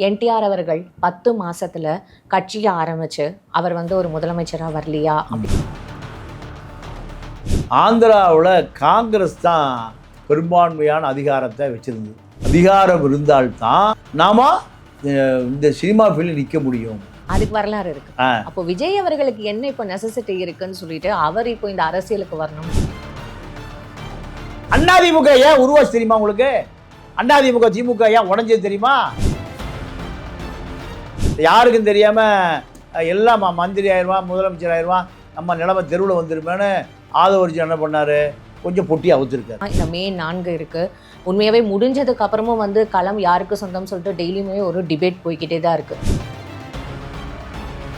என்டிஆர் அவர்கள் 10 மாசத்துல கட்சியை ஆரம்பிச்சு அவர் வந்து ஒரு முதலமைச்சரா வரலையா அப்படி? ஆந்திராவில் காங்கிரஸ் தான் பெரும்பான்மையான அதிகாரத்தை வச்சிருந்தது. அதிகாரம் இருந்தால்தான் நாம இந்த சினிமா ஃபீல்டில் நிற்க முடியும். அதுக்கு வரலாறு இருக்கு. அப்போ விஜய் அவர்களுக்கு என்ன இப்போ நெசசிட்டி இருக்குன்னு சொல்லிட்டு அவர் இப்போ இந்த அரசியலுக்கு வரணும். அதிமுக ஏன் உருவாச்சு தெரியுமா உங்களுக்கு? அதிமுக திமுக ஏன் உடஞ்சது தெரியுமா? யாருக்கும் தெரியாம எல்லாம் மந்திரி ஆயிடுவான், முதலமைச்சர் ஆயிடுவான், நம்ம நிலைமை தெருவில் வந்துருமேன்னு ஆதவரிச்சு என்ன பண்ணாரு, கொஞ்சம் பொட்டி அவுத்திருக்காரு. இந்த மே 4 இருக்கு. உண்மையாவே முடிஞ்சதுக்கு அப்புறமும் வந்து களம் யாருக்கு சொந்தம் சொல்லிட்டு டெய்லியுமே ஒரு டிபேட் போய்கிட்டே தான் இருக்கு.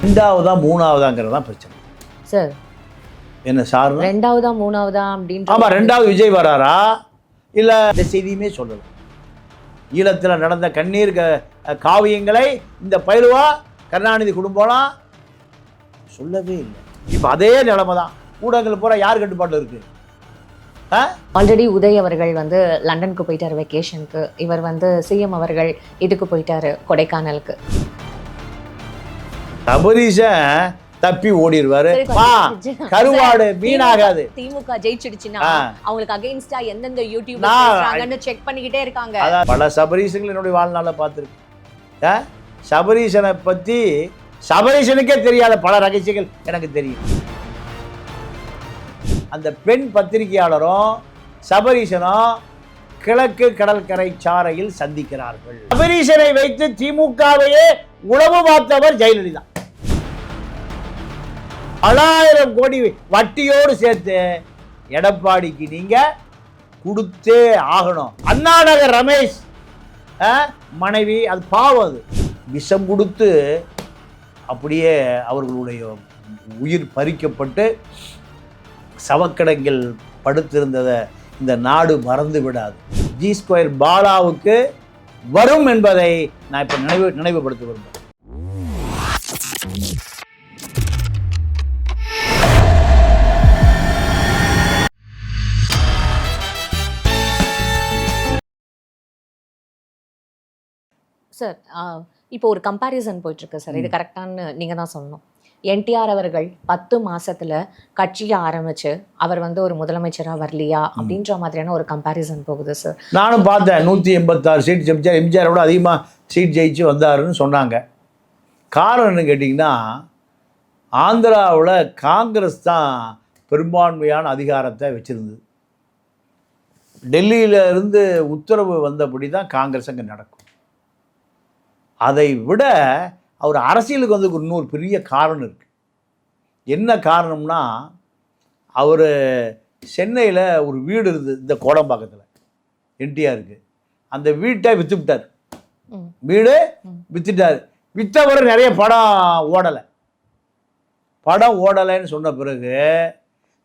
2வதா 3வதாங்கிறது தான் பிரச்சனை சார். என்ன சார் 2வதா 3வதா அப்படின்னு? ஆமா, 2வது விஜய் வராரா இல்ல? இந்த செய்தியுமே சொல்லலாம். ஈழத்தில் நடந்த கண்ணீர் காவியங்களை இந்த பயிலுவா கருணாநிதி குடும்பம்லாம் சொல்லவே இல்லை. இப்போ அதே நிலைமை தான். ஊடகங்கள் பூரா யார் கட்டுப்பாட்டில் இருக்கு? ஆல்ரெடி உதய் அவர்கள் வந்து லண்டனுக்கு போயிட்டாரு வெக்கேஷனுக்கு. இவர் வந்து சிஎம் அவர்கள் இதுக்கு போயிட்டாரு, கொடைக்கானலுக்கு. சபரீஷன் தப்பி ஓடிடுவாரு. கருவாடு வீணாகாது. திமுக ஜெயிச்சிடுச்சுன்னா அவங்களுக்கு அகைன்ஸ்டா எந்தெந்த யூடியூப் செக் பண்ணிக்கிட்டே இருக்காங்க. பல சபரீஷன்கள் என்னுடைய வாழ்நாள பார்த்துருக்கு. சபரீஷனை பத்தி சபரீஷனுக்கே தெரியாத பல ரகசியங்கள் எனக்கு தெரியும். அந்த பெண் பத்திரிகையாளரும் சபரீஷனும் கிழக்கு கடற்கரை சாலையில் சந்திக்கிறார்கள். சபரீஷனை வைத்து திமுகவையே உளவு பார்த்தவர் ஜெயலலிதா. 1000 கோடி வட்டியோடு சேர்த்து எடப்பாடிக்கு நீங்க கொடுத்தே ஆகணும். அண்ணாநகர் ரமேஷ் மனைவி, அது பாவம், அது விஷம் கொடுத்து அப்படியே அவர்களுடைய உயிர் பறிக்கப்பட்டு சவக்கடங்கில் படுத்திருந்ததை இந்த நாடு மறந்து விடாது. G2 பாலாவுக்கு வரும் என்பதை நான் இப்போ நினைவுபடுத்த விரும்புகிறேன். சார், இப்போ ஒரு கம்பேரிசன் போயிட்டுருக்கு சார். இது கரெக்டானு நீங்கள் தான் சொல்லணும். என்டிஆர் அவர்கள் 10 மாசத்துல கட்சியை ஆரம்பிச்சு அவர் வந்து ஒரு முதலமைச்சராக வரலையா அப்படின்ற மாதிரியான ஒரு கம்பேரிசன் போகுது சார். நானும் பார்த்தேன். 186 சீட் ஜெயிச்சார். எம்ஜிஆரோட அதிகமாக சீட் ஜெயிச்சு வந்தாருன்னு சொன்னாங்க. காரணம் என்ன கேட்டிங்கன்னா, ஆந்திராவில் காங்கிரஸ் தான் பெரும்பான்மையான அதிகாரத்தை வச்சுருந்தது. டெல்லியில் இருந்து உத்தரவு வந்தபடி தான் காங்கிரஸ் அங்கே நடக்கும். அதை விட அவர் அரசியலுக்கு வந்து இன்னொரு பெரிய காரணம் இருக்குது. என்ன காரணம்னா, அவர் சென்னையில் ஒரு வீடு இருந்தது, இந்த கோடம்பாக்கத்தில், என்டிஆருக்கு. அந்த வீட்டை விற்றுவிட்டார். வீடு விற்றுட்டார். விற்றவர் நிறைய படம் ஓடலைன்னு சொன்ன பிறகு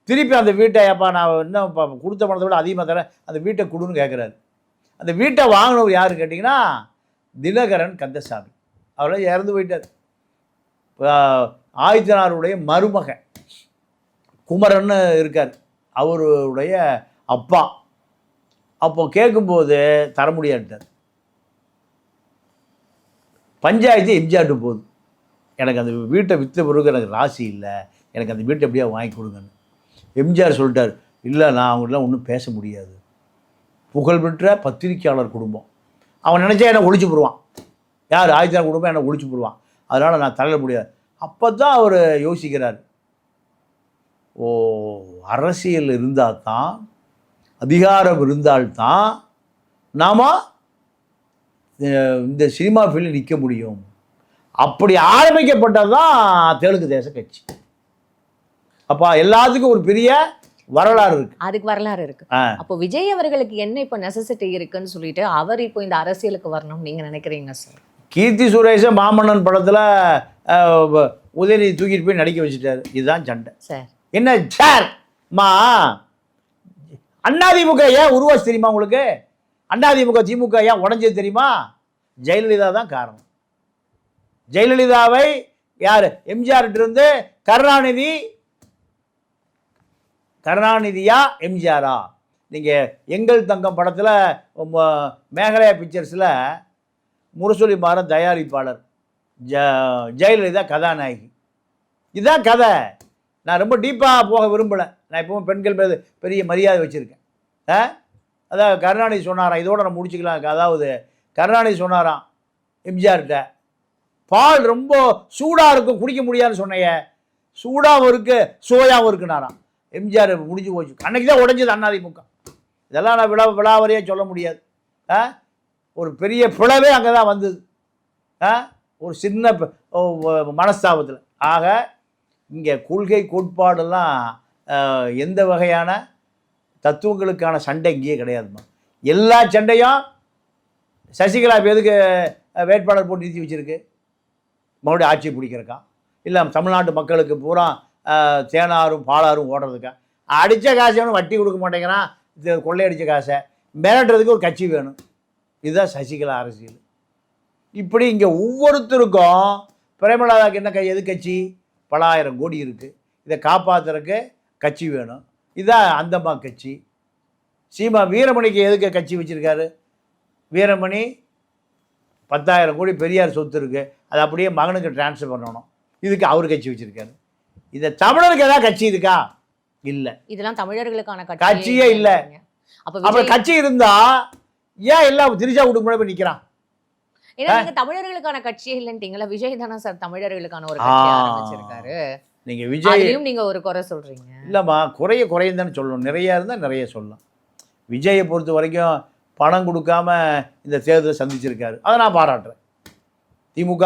திருப்பி அந்த வீட்டை, அப்பா நான் இன்னும் கொடுத்த பணத்தை விட அதிகமாக தரேன், அந்த வீட்டை கொடுன்னு கேட்குறாரு. அந்த வீட்டை வாங்கினவர் யாருன்னு கேட்டிங்கன்னா, தினகரன் கந்தசாமி. அவரெல்லாம் இறந்து போயிட்டார். ஆதித்தனாருடைய மருமகன் குமரன்னு இருக்கார், அவருடைய அப்பா. அப்போ கேட்கும்போது தர முடியாட்டார். பஞ்சாயத்து எம்ஜிஆர்ட்டு போகுது, எனக்கு அந்த வீட்டை விற்ற பிறகு எனக்கு ராசி இல்லை, எனக்கு அந்த வீட்டை எப்படியா வாங்கி கொடுங்கன்னு. எம்ஜிஆர் சொல்லிட்டார், இல்லை நான் அவங்களாம் ஒன்றும் பேச முடியாது. புகழ்பெற்ற பத்திரிகையாளர் குடும்பம், அவன் நினச்சா என்னை ஒழிச்சு போடுவான். யார்? ஆதித்தனார் குடும்பம் என்னை ஒழிச்சு போடுவான். அதனால் நான் தலையிட முடியாது. அப்போ தான் அவர் யோசிக்கிறார், ஓ, அரசியல் இருந்தால் தான், அதிகாரம் இருந்தால்தான் நாம் இந்த சினிமா ஃபீல்டில் நிற்க முடியும். அப்படி ஆரம்பிக்கப்பட்டது தான் தெலுங்கு தேச கட்சி. அப்போ எல்லாத்துக்கும் ஒரு பெரிய வரலாறு இருக்கு. அதுக்கு வரலாறு இருக்கு. அப்போ விஜய் அவர்களுக்கு என்ன இப்போ நெசசிட்டி இருக்குன்னு சொல்லிட்டு அவர் இப்போ இந்த அரசியலுக்கு வரணும் நீங்க நினைக்கிறீங்க சார்? கீர்த்தி சுரேஷை மாமன்னன் படத்தில் உதயநிதி தூக்கிட்டு போய் நடிக்க வச்சுட்டாரு. இதுதான் சண்டை சார். என்ன சார் மா, அதிமுக ஏன் உருவாச்சு தெரியுமா உங்களுக்கு? அதிமுக திமுக ஏன் உடஞ்சது தெரியுமா? ஜெயலலிதா தான் காரணம். ஜெயலலிதாவை யார்? எம்ஜிஆர் இருந்து கருணாநிதியா எம்ஜிஆரா? நீங்கள் எங்கள் தங்கம் படத்தில் மேகாலயா பிக்சர்ஸில் முரசொலி மாறன் தயாரிப்பாளர், ஜெயலலிதா கதாநாயகி. இதுதான் கதை. நான் ரொம்ப டீப்பாக போக விரும்பலை. நான் இப்போவும் பெண்கள் மீது பெரிய மரியாதை வச்சுருக்கேன். அதாவது கருணாநிதி சொன்னாராம், இதோட நம்ம முடிச்சுக்கலாம். அதாவது கருணாநிதி சொன்னாராம் எம்ஜிஆர்கிட்ட, பால் ரொம்ப சூடாக இருக்கும் குடிக்க முடியாதுன்னு சொன்னைய, சூடாகவும் இருக்குது சுவையாகவும் இருக்குனாராம். எம்ஜிஆர் முடிஞ்சு போச்சு. அன்றைக்கி தான் உடைஞ்சது அதிமுக. இதெல்லாம் நான் விழாவறியாக சொல்ல முடியாது. ஒரு பெரிய பிளவே அங்கே தான் வந்தது, ஒரு சின்ன மனஸ்தாபத்தில். ஆக இங்கே கொள்கை கோட்பாடெல்லாம் எந்த வகையான தத்துவங்களுக்கான சண்டை இங்கேயே கிடையாதுமா. எல்லா சண்டையும் சசிகலா இப்போ எதுக்கு வேட்பாளர் போட்டு நிறுத்தி வச்சுருக்கு? மறுபடியும் ஆட்சி பிடிக்கிறக்கா? இல்லை தமிழ்நாட்டு மக்களுக்கு பூரா தேனாரும் பாலாரும் ஓடுறதுக்கா? அடித்த காசை வட்டி கொடுக்க மாட்டேங்கிறான், இது கொள்ளையடித்த காசை மிரட்டுறதுக்கு ஒரு கட்சி வேணும். இதுதான் சசிகலா அரசியல். இப்படி இங்கே ஒவ்வொருத்தருக்கும் பிரேமலதாவுக்கு என்ன எது கட்சி? பல ஆயிரம் கோடி இருக்குது, இதை காப்பாற்றுறதுக்கு கட்சி வேணும். இதுதான் அந்தம்மா கட்சி. சீமா வீரமணிக்கு எதுக்கு கட்சி வச்சுருக்காரு? வீரமணி 10,000 கோடி பெரியார் சொத்து இருக்குது, அது அப்படியே மகனுக்கு டிரான்ஸ்ஃபர் பண்ணணும், இதுக்கு அவர் கட்சி வச்சுருக்காரு. இதை தமிழருக்கு ஏதாவது கட்சி இருக்கா? இல்லை. இதெல்லாம் தமிழர்களுக்கான கட்சியே இல்லை. அப்போ கட்சி இருந்தால் ஏன் எல்லாம் திரிசா வீட்டுக்கு முன்னாடி போய் நிற்கிறான்? ஏன்னா நீங்க தமிழர்களுக்கான கட்சியே இல்லைன்ட்டீங்களா? விஜய் தானே சார் தமிழர்களுக்கான ஒரு கட்சி ஆரம்பிச்சிருக்காரு. நீங்க விஜயும் நீங்க ஒரு குறை சொல்றீங்க. இல்லம்மா, குறையும் தானே சொல்லணும். நிறைய இருந்தால் நிறைய சொல்லலாம். விஜயை பொறுத்த வரைக்கும் பணம் கொடுக்காம இந்த தேர்தலை சந்திச்சிருக்காரு, அதை நான் பாராட்டுறேன். திமுக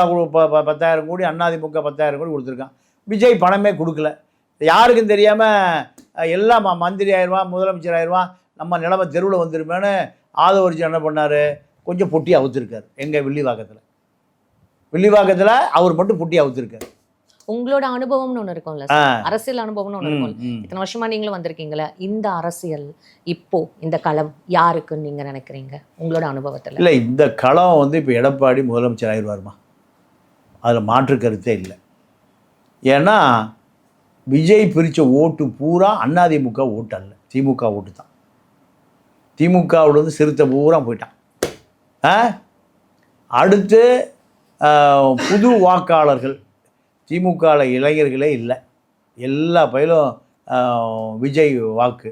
10,000 கோடி, அதிமுக 10,000 கோடி கொடுத்துருக்கான். விஜய் பணமே கொடுக்கல. யாருக்கும் தெரியாமல் எல்லாம் மந்திரி ஆயிடுவான், முதலமைச்சர் ஆயிடுவான், நம்ம நிலைமை தெருவில் வந்துருமேன்னு ஆதவர்ஜி என்ன பண்ணார்? கொஞ்சம் பொட்டி அவுத்துருக்காரு. எங்கள் வில்லிவாக்கத்தில் அவர் மட்டும் பொட்டி அவுத்துருக்காரு. உங்களோட அனுபவம்னு ஒன்று இருக்கும்ல, அரசியல் அனுபவம்னு ஒன்று இருக்கும். இத்தனை வருஷமா நீங்களும் வந்திருக்கீங்களா? இந்த அரசியல் இப்போ இந்த களம் யாருக்குன்னு நீங்க நினைக்கிறீங்க உங்களோட அனுபவத்தில்? இல்லை, இந்த களம் வந்து இப்போ எடப்பாடி முதலமைச்சர் ஆயிடுவாருமா, அதில் மாற்று கருத்தே இல்லை. ஏன்னா விஜய் பிரித்த ஓட்டு பூரா அதிமுக ஓட்டு அல்ல, திமுக ஓட்டு தான். திமுகவிலேருந்து சிறுத்தை பூரா போயிட்டான். அடுத்து புது வாக்காளர்கள் திமுகவில் இளைஞர்களே இல்லை, எல்லா பயிலும் விஜய் வாக்கு.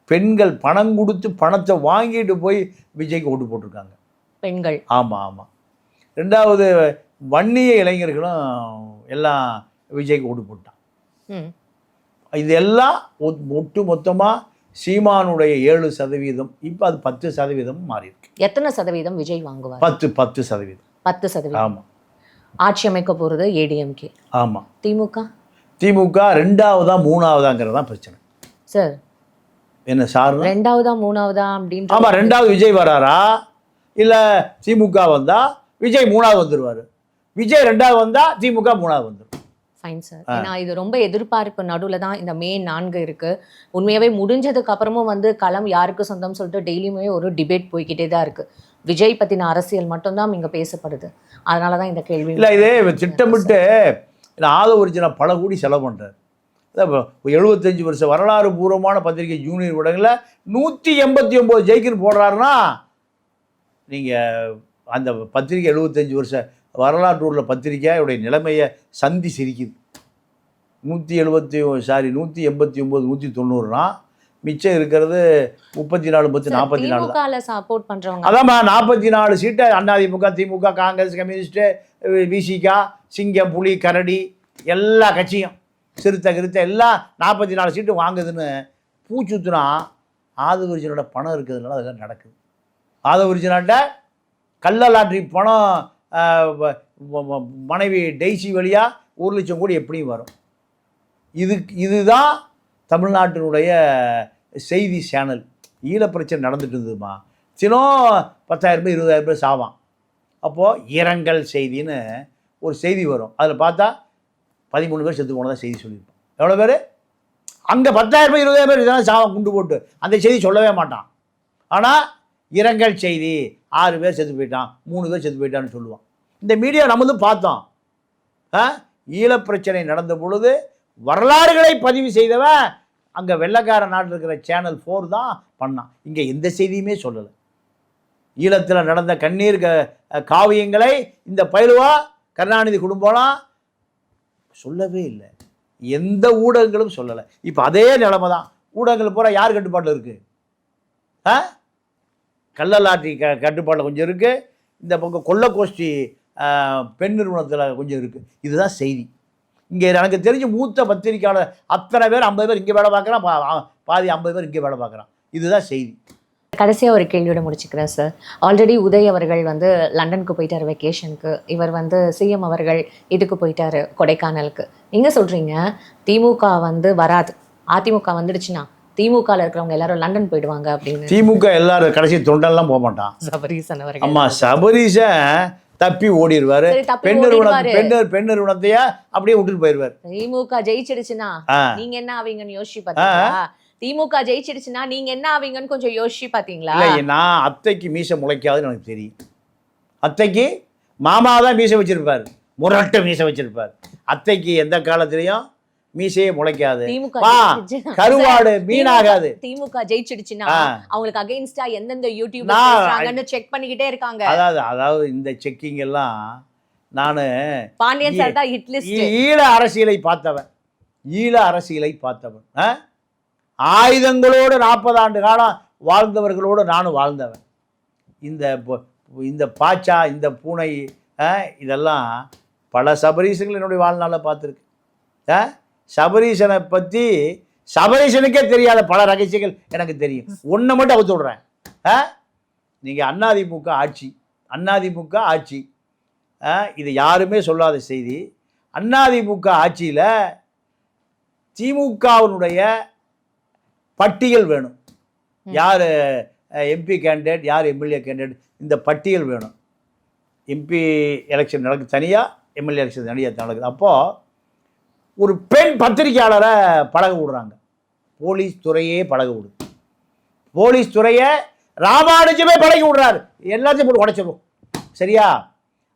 பெண்கள் பணம் கொடுத்து பணத்தை வாங்கிட்டு போய் விஜய்க்கு ஓட்டு போட்டிருக்காங்க, பெண்கள். ஆமாம். ரெண்டாவது வன்னிய இளைஞர்களும் எல்லாம் விஜய்க்கு ஓட்டு போட்டான். இதெல்லாம் ஒட்டு மொத்தமாக சீமானுடைய 7% இப்போ அது 10% மாறி இருக்கு. எத்தனை சதவீதம் விஜய் வாங்குவார்? 10%. 10%. ஆமாம். ஆட்சி அமைக்க போகிறது ஏடிஎம்கே. ஆமாம். திமுக 2வதா 3வதாங்கிறது தான் பிரச்சனை சார். என்ன சார் 2வதா 3வதா அப்படின்னு? ஆமாம், 2வது விஜய் வராரா இல்லை திமுக வந்தால் விஜய் 3வது வந்துடுவார், விஜய் 2வது வந்தால் திமுக 3வது வந்துடும். Fine sir. ஏன்னா இது ரொம்ப எதிர்பார்ப்பு நடுவில் தான் இந்த மே 4 இருக்குது. உண்மையாகவே முடிஞ்சதுக்கு அப்புறமும் வந்து களம் யாருக்கு சொந்தம் சொல்லிட்டு டெய்லியுமே ஒரு டிபேட் போய்கிட்டே தான் இருக்குது. விஜய் பற்றின அரசியல் மட்டும்தான் இங்கே பேசப்படுது. அதனால தான் இந்த கேள்வி. இல்லை, இதே திட்டமிட்டு ஆதவர்ஜினா பல கோடி செலவு பண்ணுறாரு. 75 வருஷம் வரலாறு பூர்வமான பத்திரிகை ஜூனியர் ஊடகங்களில் 189 ஜெயிக்குன்னு போடுறாருன்னா, நீங்கள் அந்த பத்திரிகை 75 வருஷம் வரலாற்று உள்ள பத்திரிகையுடைய நிலைமையை சந்தி சிரிக்குது. 189 190 மிச்சம் இருக்கிறது 34 44 சப்போர்ட் பண்றவங்க. அதாம்மா 44 சீட்டை அதிமுக, திமுக, காங்கிரஸ், கம்யூனிஸ்ட், விசிகா, சிங்கம், புலி, கரடி எல்லா கட்சியும் சிறுத்தை கிருத்த எல்லாம் 44 சீட்டு வாங்குதுன்னு பூச்சுத்துனா ஆதவர்ஜினோட பணம் இருக்கிறதுனால அதெல்லாம் நடக்குது. ஆதவர்ஜினாட்ட கள்ள லாட்ரி பணம் மனைவி டெய்ஸி வழியாக 1 லட்சம் கோடி எப்படியும் வரும். இதுதான் தமிழ்நாட்டினுடைய செய்தி சேனல். ஈழப்பிரச்சனை நடந்துட்டு இருந்ததுமா, தினம் 10,000 பேர் 20,000 பேர் சாவான். அப்போது இரங்கல் செய்தின்னு ஒரு செய்தி வரும், அதில் பார்த்தா 13 பேர் செத்து போனதாக செய்தி சொல்லியிருப்போம். எவ்வளோ பேர்? அங்கே 10,000 பேர் 20,000 பேர் இதெல்லாம் சாவான் குண்டு போட்டு, அந்த செய்தி சொல்லவே மாட்டான். ஆனால் இரங்கல் செய்தி 6 பேர் செத்து போயிட்டான், 3 பேர் செத்து போயிட்டான்னு சொல்லுவான். இந்த மீடியா நம்மளும் பார்த்தோம். ஈழப்பிரச்சனை நடந்த பொழுது வரலாறுகளை பதிவு செய்தவன் அங்கே வெள்ளைக்கார நாட்டில் இருக்கிற சேனல் 4 தான் பண்ணான். இங்கே எந்த செய்தியுமே சொல்லலை. ஈழத்தில் நடந்த கண்ணீர் காவியங்களை இந்த பயிலுவா கருணாநிதி குடும்பம்லாம் சொல்லவே இல்லை. எந்த ஊடகங்களும் சொல்லலை. இப்போ அதே நிலைமை தான். ஊடகங்கள் பூரா யார் கட்டுப்பாட்டில் இருக்குது? கள்ளலாட்டி கட்டுப்பாட்டில் கொஞ்சம் இருக்குது. இந்த பக்கம் கொள்ளக்கோஷ்டி பெண் நிறுவனத்தில் கொஞ்சம் இருக்குது. இதுதான் செய்தி. இங்கே எனக்கு தெரிஞ்ச மூத்த பத்திரிக்கையாளர் அத்தனை பேர் 50 பேர் இங்கே வேலை பார்க்குறான், பாதி 50 பேர் இங்கே வேலை பார்க்குறான். இதுதான் செய்தி. கடைசியாக ஒரு கேள்வியோட முடிச்சுக்கிறேன் சார். ஆல்ரெடி உதய் அவர்கள் வந்து லண்டனுக்கு போயிட்டார் வெக்கேஷனுக்கு. இவர் வந்து சிஎம் அவர்கள் இதுக்கு போயிட்டாரு, கொடைக்கானலுக்கு. நீங்கள் சொல்கிறீங்க திமுக வந்து வராது, அதிமுக வந்துடுச்சுன்னா திமுகவில் இருக்கிறவங்க எல்லாரும் லண்டன் போயிடுவாங்க அப்படின்னு. திமுக எல்லாரும் கடைசி தொண்டெல்லாம் போக மாட்டான். சபரீசன் அவர்கள். ஆமாம், சபரீசன் தப்பி ஓடிடுவார். பெண் நிறுவனத்தைய அப்படியே விட்டுட்டு போயிடுவார். திமுக ஜெயிச்சிடுச்சுன்னா நீங்க என்ன ஆவீங்கன்னு யோசிச்சு பாத்தீங்களா? திமுக ஜெயிச்சிடுச்சுன்னா நீங்க என்ன ஆவீங்கன்னு கொஞ்சம் யோசிச்சு பாத்தீங்களா? நான் அத்தைக்கு மீசை முளைக்காதுன்னு எனக்கு தெரியும். அத்தைக்கு மாமா தான் மீசை வச்சிருப்பார், முரட்டு மீசை வச்சிருப்பார். அத்தைக்கு எந்த காலத்திலையும் மீசையே முளைக்காது, கருவாடு மீனாகாது. திமுக ஜெயிச்சிடுச்சுன்னா அவங்களுக்கு அகைன்ஸ்டா எந்தெந்த யூடியூப் செக் பண்ணிக்கிட்டே இருக்காங்க. அதாவது இந்த செக்கிங் எல்லாம் நான் பாண்டியன் சார் தான் ஹிட் லிஸ்ட். ஈழ அரசியலை பார்த்தவன், ஆயுதங்களோடு 40 ஆண்டு காலம் வாழ்ந்தவர்களோடு நானும் வாழ்ந்தவன். இந்த பாச்சா, இந்த பூனை, இதெல்லாம் பல சபரீசங்கள் என்னுடைய வாழ்நாளில் பார்த்துருக்கு. சபரீசனை பற்றி சபரீசனுக்கே தெரியாத பல ரகசியங்கள் எனக்கு தெரியும். ஒன்றை மட்டும் அவுத்து விடுறேன். நீங்கள் அதிமுக ஆட்சி, இது யாருமே சொல்லாத செய்தி. அதிமுக ஆட்சியில் திமுகவினுடைய பட்டியல் வேணும். யார் எம்பி கேண்டிடேட், யார் எம்எல்ஏ கேண்டிடேட், இந்த பட்டியல் வேணும். எம்பி எலெக்ஷன் நடக்குது தனியாக, எம்எல்ஏ எலெக்ஷன் தனியாக நடக்குது. அப்போது ஒரு பெண் பத்திரிகையாளரை பழக விடுறாங்க. போலீஸ் துறையே பழக விடுது. போலீஸ் துறையை ராமானுஜமே பழகி விடுறாரு. எல்லாத்தையும் போட்டு உடைச்சிடும். சரியா?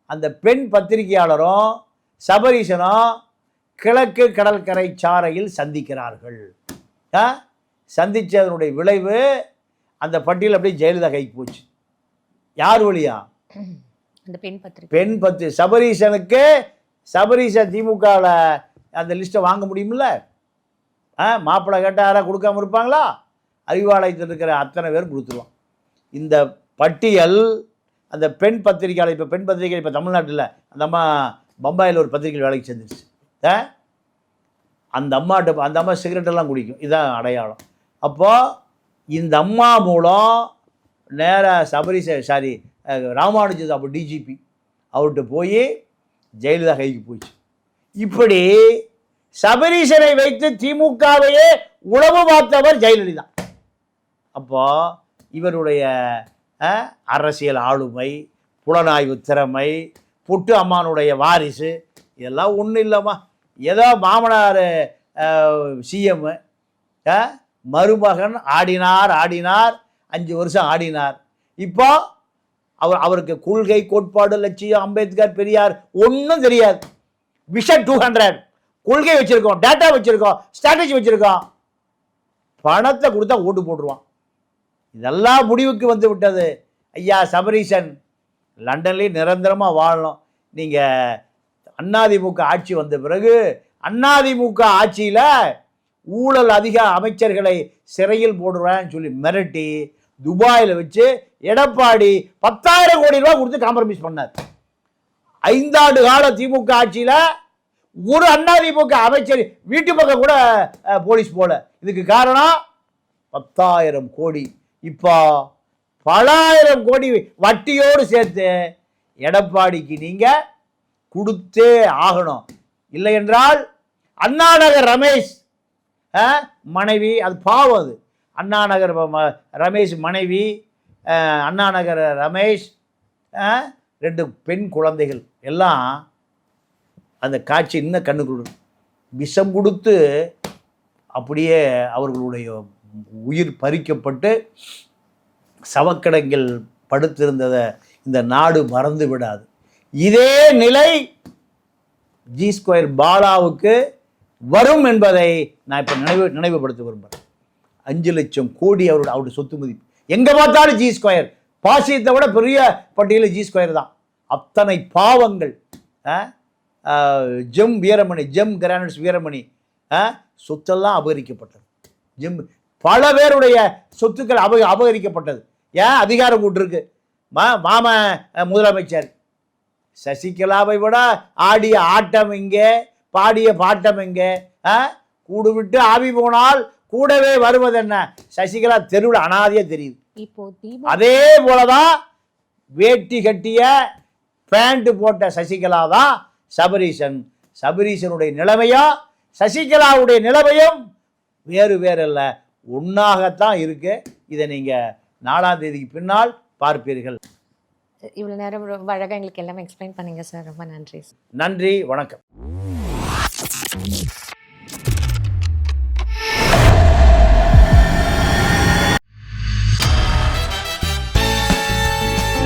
அந்த பெண் பத்திரிகையாளரும் சபரீசனும் கிழக்கு கடற்கரை சாலையில் சந்திக்கிறார்கள். சந்தித்ததனுடைய விளைவு அந்த பட்டியல் அப்படியே ஜெயலலிதா கைக்கு போச்சு. யார் வழியா? அந்த பெண் சபரீசனுக்கு திமுகவில் அந்த லிஸ்ட்டை வாங்க முடியுமில்ல? மாப்பிள்ளை கேட்டாரா கொடுக்காம இருப்பாங்களா? அறிவாலயத்தில் இருக்கிற அத்தனை பேரும் கொடுத்துருவான். இந்த பட்டியல் அந்த பெண் பத்திரிகையாளர், இப்போ பெண் பத்திரிகை இப்போ தமிழ்நாட்டில் அந்த அம்மா பம்பாயில் ஒரு பத்திரிகை வேலைக்கு சேர்ந்துருச்சு. அந்த அம்மா சிகரெட்டெல்லாம் குடிக்கும். இதுதான் அடையாளம். அப்போது இந்த அம்மா மூலம் நேராக ராமானுஜன் அப்போ டிஜிபி அவர்கிட்ட போய் ஜெயலலிதா கைக்கு போச்சு. இப்படி சபரீசனை வைத்து திமுகவையே உளவு பார்த்தவர் ஜெயலலிதா. அப்போ இவருடைய அரசியல் ஆளுமை, புலனாய்வு திறமை, புட்டு அம்மானுடைய வாரிசு, இதெல்லாம் ஒன்றும் இல்லைம்மா. ஏதோ மாமனார் சிஎம், மருமகன் ஆடினார் 5 வருஷம் ஆடினார். இப்போ அவருக்கு கொள்கை, கோட்பாடு, லட்சியம், அம்பேத்கர், பெரியார் ஒன்றும் தெரியாது. விஷன் 200 கொள்கை வச்சிருக்கோம், டேட்டா வச்சிருக்கோம், ஸ்ட்ராட்டஜி வச்சிருக்கோம். பணத்தை கொடுத்தா ஓட்டு போட்டுருவான். இதெல்லாம் முடிவுக்கு வந்து விட்டது. ஐயா சபரீசன் லண்டன்லேயே நிரந்தரமாக வாழணும். நீங்கள் அதிமுக ஆட்சி வந்த பிறகு அதிமுக ஆட்சியில் ஊழல் அதிக அமைச்சர்களை சிறையில் போடுறேன்னு சொல்லி மிரட்டி துபாயில் வச்சு எடப்பாடி 10,000 கோடி ரூபா கொடுத்து காம்ப்ரமைஸ் பண்ணார். 5 ஆண்டு கால திமுக ஆட்சியில் ஒரு அதிமுக அமைச்சர் வீட்டு பக்கம் கூட போலீஸ் போல. இதுக்கு காரணம் 10,000 கோடி. இப்போ பல ஆயிரம் கோடி வட்டியோடு சேர்த்து எடப்பாடிக்கு நீங்கள் கொடுத்தே ஆகணும். இல்லை என்றால் அண்ணாநகர் ரமேஷ் மனைவி, அது பாவம், அது அண்ணாநகர் ரமேஷ் மனைவி, அண்ணாநகர் ரமேஷ் 2 பெண் குழந்தைகள் எல்லாம் அந்த காட்சி இன்னும் கண்ணுக்குள்ள விஷம் கொடுத்து அப்படியே அவர்களுடைய உயிர் பறிக்கப்பட்டு சவக்கடங்கில் படுத்திருந்ததை இந்த நாடு மறந்து விடாது. இதே நிலை G2 பாலாவுக்கு வரும் என்பதை நான் இப்போ நினைவுபடுத்த விரும்புகிறேன். 5 லட்சம் கோடி அவருடைய சொத்து மதிப்பு. எங்கே பார்த்தாலும் G2 பாசியத்தை விட பெரிய பட்டியல் G2 தான். அத்தனை பாவங்கள். GeM Veeramani, GeM granites Veeramani சொத்தெல்லாம் அபகரிக்கப்பட்டது. பல பேருடைய சொத்துக்கள் அபகரிக்கப்பட்டது. ஏன் அதிகாரம் கூட்டிருக்கு மாம முதலமைச்சர். சசிகலாவை விட ஆடிய ஆட்டம் எங்கே, பாடிய பாட்டம் எங்கே? கூடு விட்டு ஆவி போனால் கூடவே வருவதென்ன? சசிகலா தெருவில் அனாதையா தெரியுது. இப்போ அதே போலதான் வேட்டி கட்டிய பேண்ட் போட்ட சசிகலா தான் சபரீசன். சபரீசனுடைய நிலைமையும் சசிகலாவுடைய நிலைமையும் வேறு வேறல்ல, ஒன்றாகத்தான் இருக்கு. இதை நீங்கள் 4ஆம் தேதிக்கு பின்னால் பார்ப்பீர்கள். இவ்வளோ நேரம் அழகாக எங்களுக்கு எல்லாமே எக்ஸ்பிளைன் பண்ணீங்க சார். ரொம்ப நன்றி. நன்றி, வணக்கம்.